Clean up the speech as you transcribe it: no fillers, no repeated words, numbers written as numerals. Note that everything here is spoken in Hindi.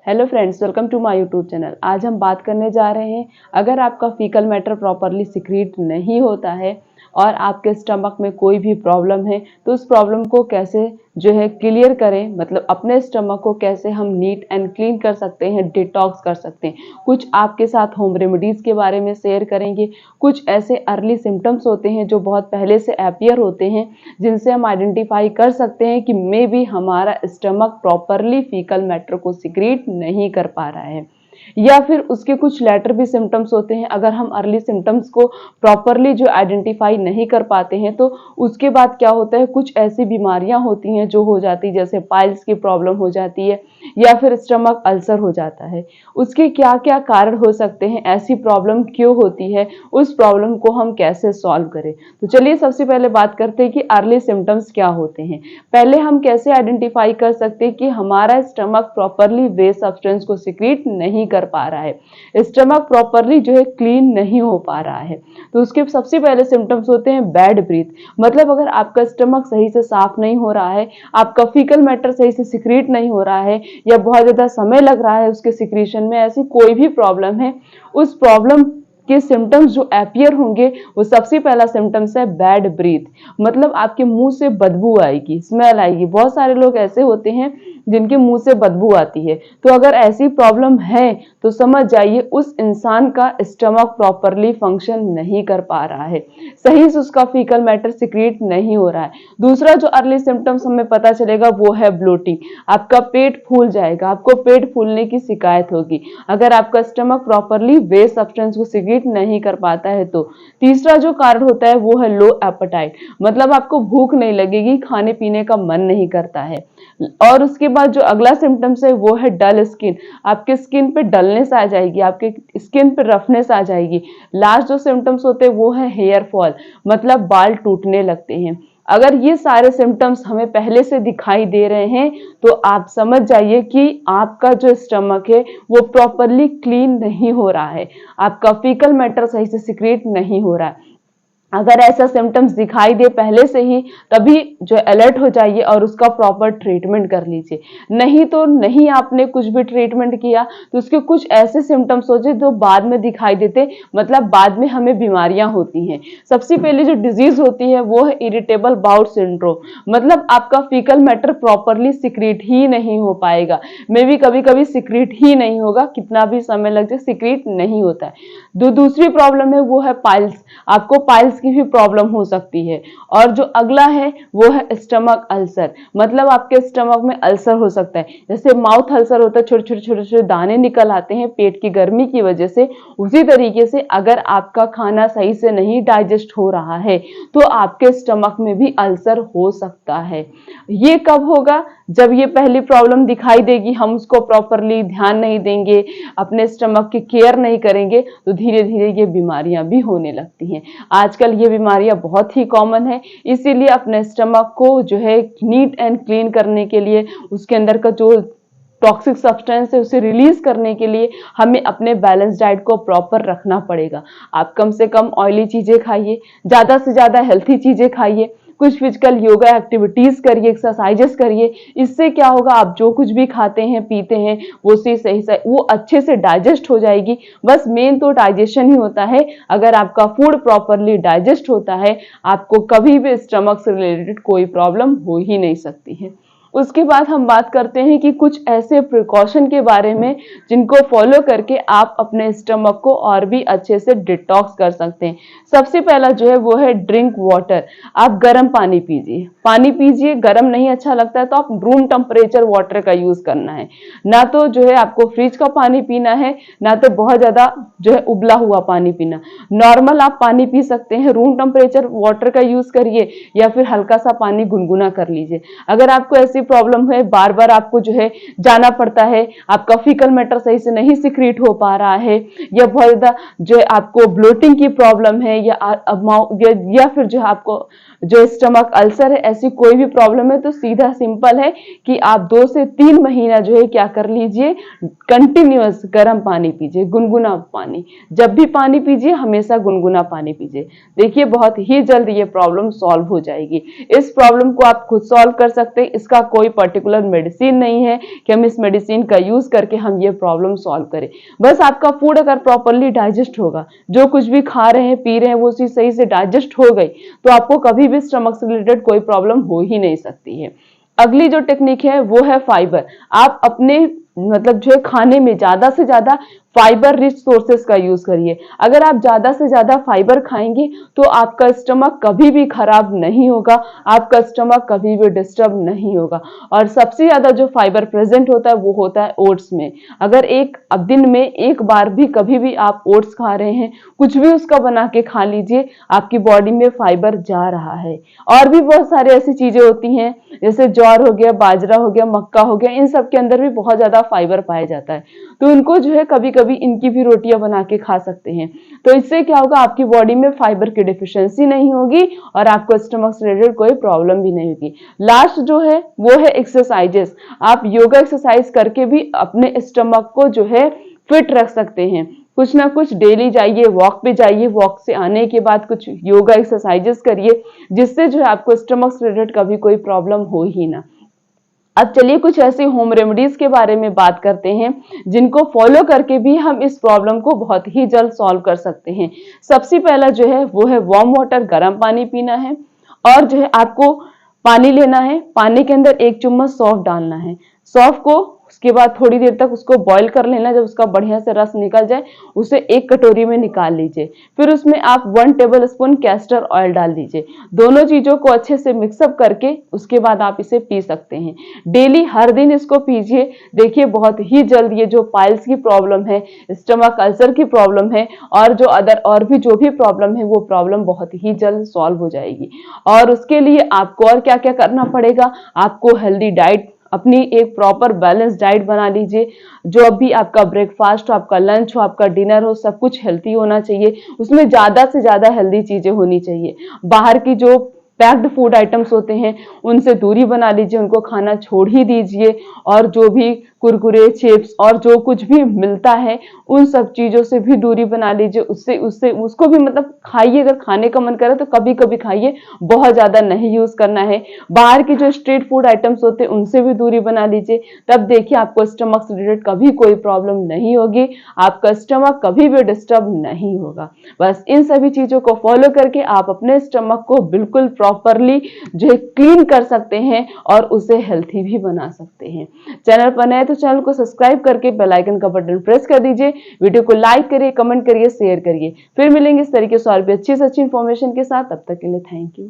Hello friends, welcome to my YouTube channel. आज हम बात करने जा रहे हैं, अगर आपका फीकल मैटर प्रॉपरली सिक्रीट नहीं होता है और आपके स्टमक में कोई भी प्रॉब्लम है तो उस प्रॉब्लम को कैसे क्लियर करें, मतलब अपने स्टमक को कैसे हम नीट एंड क्लीन कर सकते हैं, डिटॉक्स कर सकते हैं। कुछ आपके साथ होम रेमेडीज के बारे में शेयर करेंगे। कुछ ऐसे अर्ली सिम्टम्स होते हैं जो बहुत पहले से अपीयर होते हैं, जिनसे हम आइडेंटिफाई कर सकते हैं कि मे बी हमारा स्टमक प्रॉपरली फीकल मैटर को सिक्रीट नहीं कर पा रहा है, या फिर उसके कुछ लेटर भी सिम्टम्स होते हैं। अगर हम अर्ली सिम्टम्स को प्रॉपरली आइडेंटिफाई नहीं कर पाते हैं तो उसके बाद क्या होता है, कुछ ऐसी बीमारियां होती हैं जो हो जाती है, जैसे पाइल्स की प्रॉब्लम हो जाती है या फिर स्टमक अल्सर हो जाता है। उसके क्या क्या कारण हो सकते हैं, ऐसी प्रॉब्लम क्यों होती है, उस प्रॉब्लम को हम कैसे सॉल्व करें। तो चलिए सबसे पहले बात करते हैं कि अर्ली सिम्टम्स क्या होते हैं। पहले हम कैसे आइडेंटिफाई कर सकते हैं कि हमारा स्टमक प्रॉपरली वेस्ट सब्सटेंस को सिक्रीट नहीं कर पा रहा है, स्टमक प्रॉपरली क्लीन नहीं हो पा रहा है। तो उसके सबसे पहले सिम्टम्स होते हैं बैड ब्रीथ। मतलब अगर आपका स्टमक सही से साफ नहीं हो रहा है, आपका फीकल मैटर सही से सिक्रीट नहीं हो रहा है, या बहुत ज्यादा समय लग रहा है उसके सिक्रीशन में, ऐसी कोई भी प्रॉब्लम है, उस प्रॉब्लम के सिम्टम्स जो अपीयर होंगे, वो सबसे पहला सिम्टम्स है बैड ब्रीथ। मतलब आपके मुंह से बदबू आएगी, स्मेल आएगी। बहुत सारे लोग ऐसे होते हैं जिनके मुंह से बदबू आती है। तो अगर ऐसी प्रॉब्लम है तो समझ जाइए उस इंसान का स्टमक प्रॉपरली फंक्शन नहीं कर पा रहा है, सही से उसका फीकल मैटर सिक्रीट नहीं हो रहा है। दूसरा जो अर्ली सिम्टम्स हमें पता चलेगा वो है ब्लोटिंग। आपका पेट फूल जाएगा, आपको पेट फूलने की शिकायत होगी अगर आपका स्टमक प्रॉपरली वेस्ट सब्सटेंस को सिक्रीट नहीं कर पाता है। तो तीसरा जो कारण होता है वो है लो एपेटाइट। मतलब आपको भूख नहीं लगेगी, खाने पीने का मन नहीं करता है। और उसके बाद जो अगला सिम्टम्स है वो है डल स्किन। आपके स्किन पे डलनेस आ जाएगी, आपके स्किन पे रफनेस आ जाएगी। लास्ट जो सिम्टम्स होते हैं वो है हेयर फॉल, मतलब बाल टूटने लगते हैं। अगर ये सारे सिम्टम्स हमें पहले से दिखाई दे रहे हैं तो आप समझ जाइए कि आपका जो स्टमक है वो प्रॉपरली क्लीन नहीं हो रहा है, आपका फीकल मैटर सही से सिक्रीट नहीं हो रहा है। अगर ऐसा सिम्टम्स दिखाई दे पहले से ही, तभी अलर्ट हो जाइए और उसका प्रॉपर ट्रीटमेंट कर लीजिए। नहीं तो नहीं, आपने कुछ भी ट्रीटमेंट किया तो उसके कुछ ऐसे सिम्टम्स हो जाए जो बाद में दिखाई देते, मतलब बाद में हमें बीमारियां होती हैं। सबसे पहले जो डिजीज होती है वो है इरिटेबल बाउल सिंड्रोम। मतलब आपका फीकल मैटर प्रॉपरली सिक्रीट ही नहीं हो पाएगा, मे भी कभी कभी सिक्रीट ही नहीं होगा, कितना भी समय लग जाए सिक्रीट नहीं होता है। दूसरी प्रॉब्लम है वो है पाइल्स। आपको पाइल्स की भी प्रॉब्लम हो सकती है। और जो अगला है वो है स्टमक अल्सर। मतलब आपके स्टमक में अल्सर हो सकता है, जैसे माउथ अल्सर होता है, छोटे छोटे छोटे छोटे दाने निकल आते हैं पेट की गर्मी की वजह से। उसी तरीके से अगर आपका खाना सही से नहीं डाइजेस्ट हो रहा है तो आपके स्टमक में भी अल्सर हो सकता है। ये कब होगा, जब ये पहली प्रॉब्लम दिखाई देगी, हम उसको प्रॉपरली ध्यान नहीं देंगे, अपने स्टमक की केयर नहीं करेंगे, तो धीरे धीरे ये बीमारियां भी होने लगती हैं। आजकल ये बीमारियां बहुत ही कॉमन है, इसीलिए अपने स्टमक को नीट एंड क्लीन करने के लिए, उसके अंदर का जो टॉक्सिक सब्सटेंस है उसे रिलीज करने के लिए हमें अपने बैलेंस डाइट को प्रॉपर रखना पड़ेगा। आप कम से कम ऑयली चीजें खाइए, ज्यादा से ज्यादा हेल्थी चीजें खाइए, कुछ फिजिकल योगा एक्टिविटीज करिए, एक्सरसाइजेस करिए। इससे क्या होगा, आप जो कुछ भी खाते हैं पीते हैं वो सही वो अच्छे से डाइजेस्ट हो जाएगी। बस मेन तो डाइजेशन ही होता है। अगर आपका फूड प्रॉपरली डाइजेस्ट होता है, आपको कभी भी स्टमक से रिलेटेड कोई प्रॉब्लम हो ही नहीं सकती है। उसके बाद हम बात करते हैं कि कुछ ऐसे प्रिकॉशन के बारे में जिनको फॉलो करके आप अपने स्टमक को और भी अच्छे से डिटॉक्स कर सकते हैं। सबसे पहला वो है ड्रिंक वाटर। आप गर्म पानी पीजिए। गर्म नहीं अच्छा लगता है तो आप रूम टेम्परेचर वाटर का यूज करना है। ना तो आपको फ्रिज का पानी पीना है, ना तो बहुत ज्यादा उबला हुआ पानी पीना। नॉर्मल आप पानी पी सकते हैं, रूम टेम्परेचर वाटर का यूज करिए, या फिर हल्का सा पानी गुनगुना कर लीजिए। अगर आपको ऐसी प्रॉब्लम है, बार बार आपको जाना पड़ता है, आपका फीकल मैटर सही से नहीं सिक्रीट हो पा रहा है, या बहुत ज्यादा आपको ब्लोटिंग की प्रॉब्लम है, या फिर आपको स्टमक अल्सर है, ऐसी कोई भी प्रॉब्लम है, तो सीधा सिंपल है कि आप 2 से 3 महीना क्या कर लीजिए, कंटिन्यूअस गर्म पानी पीजिए, गुनगुना पानी। जब भी पानी पीजिए हमेशा गुनगुना पानी पीजिए। देखिए बहुत ही जल्द ये प्रॉब्लम सॉल्व हो जाएगी। इस प्रॉब्लम को आप खुद सॉल्व कर सकते हैं। इसका कोई पर्टिकुलर मेडिसिन नहीं है कि हम इस मेडिसिन का यूज करके हम ये प्रॉब्लम सॉल्व करें। बस आपका फूड अगर प्रॉपरली डाइजेस्ट होगा, जो कुछ भी खा रहे हैं पी रहे हैं वो चीज सही से डाइजेस्ट हो गई, तो आपको कभी भी स्टमक से रिलेटेड कोई प्रॉब्लम हो ही नहीं सकती है। अगली जो टेक्निक है वो है फाइबर। आप अपने मतलब जो है खाने में ज्यादा से ज्यादा फाइबर रिच सोर्सेस का यूज करिए। अगर आप ज्यादा से ज्यादा फाइबर खाएंगे तो आपका स्टमक कभी भी खराब नहीं होगा, आपका स्टमक कभी भी डिस्टर्ब नहीं होगा। और सबसे ज्यादा जो फाइबर प्रेजेंट होता है वो होता है ओट्स में। अगर एक अब दिन में एक बार भी कभी भी आप ओट्स खा रहे हैं, कुछ भी उसका बना के खा लीजिए, आपकी बॉडी में फाइबर जा रहा है। और भी बहुत सारी ऐसी चीजें होती हैं जैसे ज्वार हो गया, बाजरा हो गया, मक्का हो गया, इन सब के अंदर भी बहुत ज्यादा फाइबर पाया जाता है। तो उनको जो है कभी कभी इनकी भी रोटियां बना के खा सकते हैं। तो इससे क्या होगा, आपकी बॉडी में फाइबर की डिफिशियंसी नहीं होगी और आपको स्टमक से रिलेटेड कोई प्रॉब्लम भी नहीं होगी। लास्ट जो है वो है एक्सरसाइजेस। आप योगा एक्सरसाइज करके भी अपने स्टमक को जो है फिट रख सकते हैं। कुछ ना कुछ डेली जाइए, वॉक पे जाइए, वॉक से आने के बाद कुछ योगा एक्सरसाइजेस करिए, जिससे जो है आपको स्टमक से रिलेटेड कभी कोई प्रॉब्लम हो ही ना। अब चलिए कुछ ऐसे होम रेमेडीज के बारे में बात करते हैं जिनको फॉलो करके भी हम इस प्रॉब्लम को बहुत ही जल्द सॉल्व कर सकते हैं। सबसे पहला जो है वो है वार्म वाटर, गर्म पानी पीना है। और जो है आपको पानी लेना है, पानी के अंदर 1 चम्मच सौंफ डालना है। सौंफ को उसके बाद थोड़ी देर तक उसको बॉईल कर लेना। जब उसका बढ़िया से रस निकल जाए उसे एक कटोरी में निकाल लीजिए। फिर उसमें आप 1 टेबल स्पून कैस्टर ऑयल डाल दीजिए। दोनों चीजों को अच्छे से मिक्सअप करके उसके बाद आप इसे पी सकते हैं। डेली हर दिन इसको पीजिए। देखिए बहुत ही जल्द ये जो पाइल्स की प्रॉब्लम है, स्टमक अल्सर की प्रॉब्लम है और और भी जो भी प्रॉब्लम है वो प्रॉब्लम बहुत ही जल्द सॉल्व हो जाएगी। और उसके लिए आपको और क्या क्या करना पड़ेगा, आपको हेल्दी डाइट, अपनी एक प्रॉपर बैलेंस डाइट बना लीजिए। जो अभी आपका ब्रेकफास्ट हो, आपका लंच हो, आपका डिनर हो, सब कुछ हेल्थी होना चाहिए। उसमें ज्यादा से ज्यादा हेल्दी चीजें होनी चाहिए। बाहर की जो पैक्ड फूड आइटम्स होते हैं उनसे दूरी बना लीजिए, उनको खाना छोड़ ही दीजिए। और जो भी कुरकुरे, चिप्स और जो कुछ भी मिलता है उन सब चीजों से भी दूरी बना लीजिए। उससे उससे उसको भी मतलब खाइए, अगर खाने का मन करे तो कभी कभी खाइए, बहुत ज्यादा नहीं यूज करना है। बाहर की जो स्ट्रीट फूड आइटम्स होते हैं उनसे भी दूरी बना लीजिए। तब देखिए आपको स्टमक से रिलेटेड कभी कोई प्रॉब्लम नहीं होगी, आपका स्टमक कभी भी डिस्टर्ब नहीं होगा। बस इन सभी चीजों को फॉलो करके आप अपने स्टमक को बिल्कुल प्रॉपरली जो है क्लीन कर सकते हैं और उसे हेल्थी भी बना सकते हैं। चैनल पर नए तो चैनल को सब्सक्राइब करके बेल आइकन का बटन प्रेस कर दीजिए। वीडियो को लाइक करिए, कमेंट करिए, शेयर करिए। फिर मिलेंगे इस तरीके से और भी अच्छी से अच्छी इंफॉर्मेशन के साथ। तब तक के लिए थैंक यू।